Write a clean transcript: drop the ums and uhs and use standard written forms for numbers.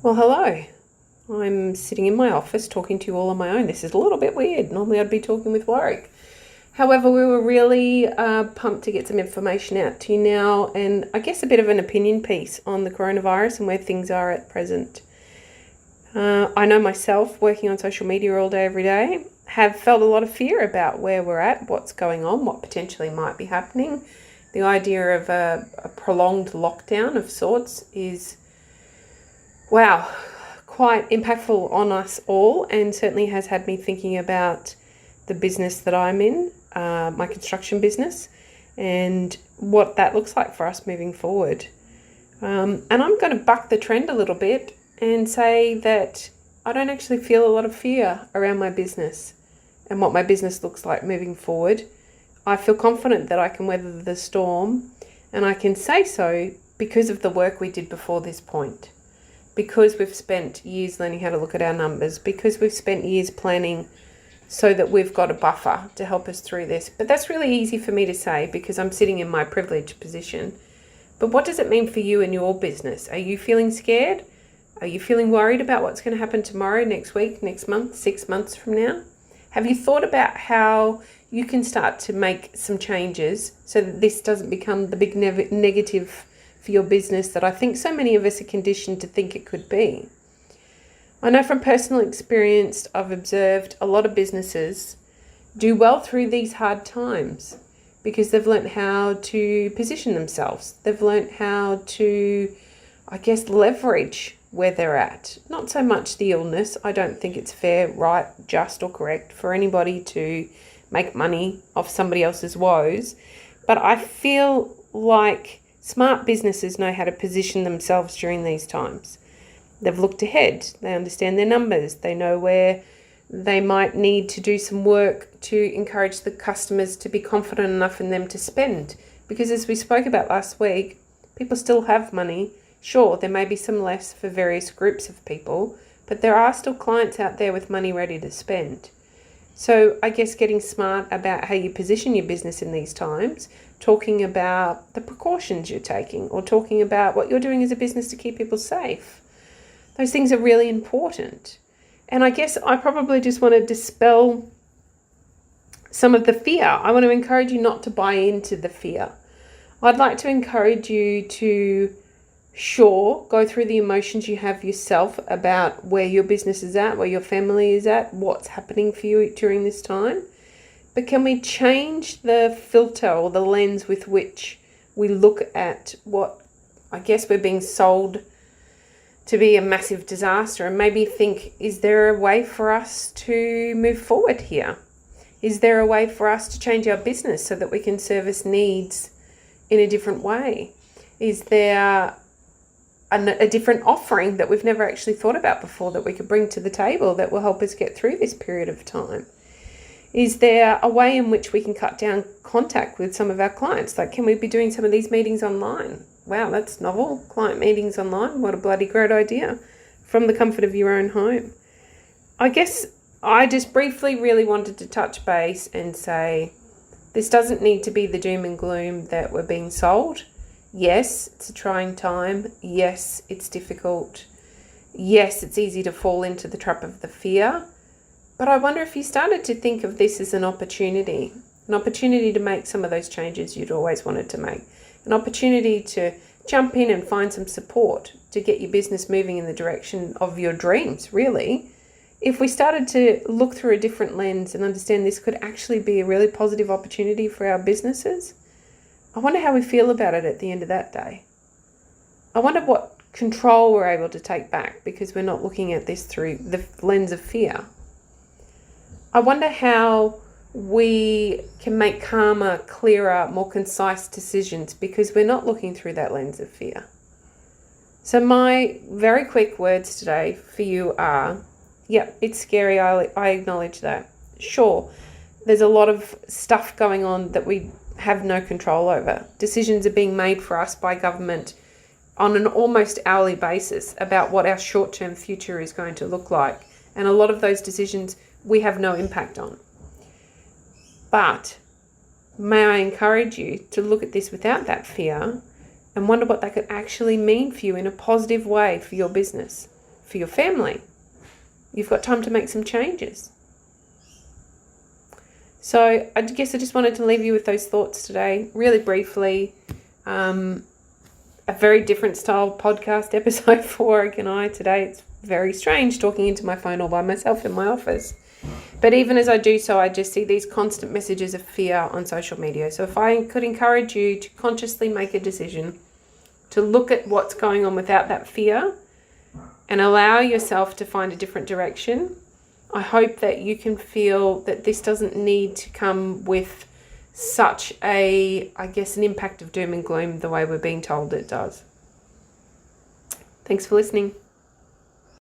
Well, hello. I'm sitting in my office talking to you all on my own. This is a little bit weird. Normally I'd be talking with Warwick. However, we were really pumped to get some information out to you now, and I guess a bit of an opinion piece on the coronavirus and where things are at present. I know myself, working on social media all day, every day, have felt a lot of fear about where we're at, what's going on, what potentially might be happening. The idea of a prolonged lockdown of sorts is, wow, quite impactful on us all, and certainly has had me thinking about the business that I'm in, my construction business, and what that looks like for us moving forward. And I'm going to buck the trend a little bit and say that I don't actually feel a lot of fear around my business and what my business looks like moving forward. I feel confident that I can weather the storm, and I can say so because of the work we did before this point. Because we've spent years learning how to look at our numbers, because we've spent years planning so that we've got a buffer to help us through this. But that's really easy for me to say because I'm sitting in my privileged position. But what does it mean for you and your business? Are you feeling scared? Are you feeling worried about what's going to happen tomorrow, next week, next month, 6 months from now? Have you thought about how you can start to make some changes so that this doesn't become the big negative for your business that I think so many of us are conditioned to think it could be? I know from personal experience, I've observed a lot of businesses do well through these hard times because they've learnt how to position themselves. They've learnt how to, I guess, leverage where they're at. Not so much the illness. I don't think it's fair, right, just or correct for anybody to make money off somebody else's woes. But I feel like smart businesses know how to position themselves during these times. They've looked ahead. They understand their numbers. They know where they might need to do some work to encourage the customers to be confident enough in them to spend. Because as we spoke about last week, people still have money. Sure, there may be some less for various groups of people, but there are still clients out there with money ready to spend. So I guess getting smart about how you position your business in these times, talking about the precautions you're taking, or talking about what you're doing as a business to keep people safe. Those things are really important. And I guess I probably just want to dispel some of the fear. I want to encourage you not to buy into the fear. I'd like to encourage you to, sure, go through the emotions you have yourself about where your business is at, where your family is at, what's happening for you during this time. But can we change the filter or the lens with which we look at what I guess we're being sold to be a massive disaster, and maybe think, is there a way for us to move forward here? Is there a way for us to change our business so that we can service needs in a different way? Is there a different offering that we've never actually thought about before that we could bring to the table that will help us get through this period of time? Is there a way in which we can cut down contact with some of our clients? Like, can we be doing some of these meetings online? Wow, that's novel. Client meetings online. What a bloody great idea. From the comfort of your own home. I guess I just briefly really wanted to touch base and say, this doesn't need to be the doom and gloom that we're being sold. Yes, it's a trying time. Yes, it's difficult. Yes, it's easy to fall into the trap of the fear. But I wonder if you started to think of this as an opportunity to make some of those changes you'd always wanted to make, an opportunity to jump in and find some support to get your business moving in the direction of your dreams, really. If we started to look through a different lens and understand this could actually be a really positive opportunity for our businesses, I wonder how we feel about it at the end of that day. I wonder what control we're able to take back because we're not looking at this through the lens of fear. I wonder how we can make calmer, clearer, more concise decisions because we're not looking through that lens of fear. So my very quick words today for you are, yep, it's scary. I acknowledge that. Sure, there's a lot of stuff going on that we have no control over. Decisions are being made for us by government on an almost hourly basis about what our short-term future is going to look like. And a lot of those decisions we have no impact on. But may I encourage you to look at this without that fear and wonder what that could actually mean for you in a positive way for your business. for your family. You've got time to make some changes. So I guess I just wanted to leave you with those thoughts today, really briefly. A very different style podcast episode for Warwick and I today. It's very strange talking into my phone all by myself in my office. But even as I do so, I just see these constant messages of fear on social media. So if I could encourage you to consciously make a decision to look at what's going on without that fear and allow yourself to find a different direction, I hope that you can feel that this doesn't need to come with such an impact of doom and gloom the way we're being told it does. Thanks for listening.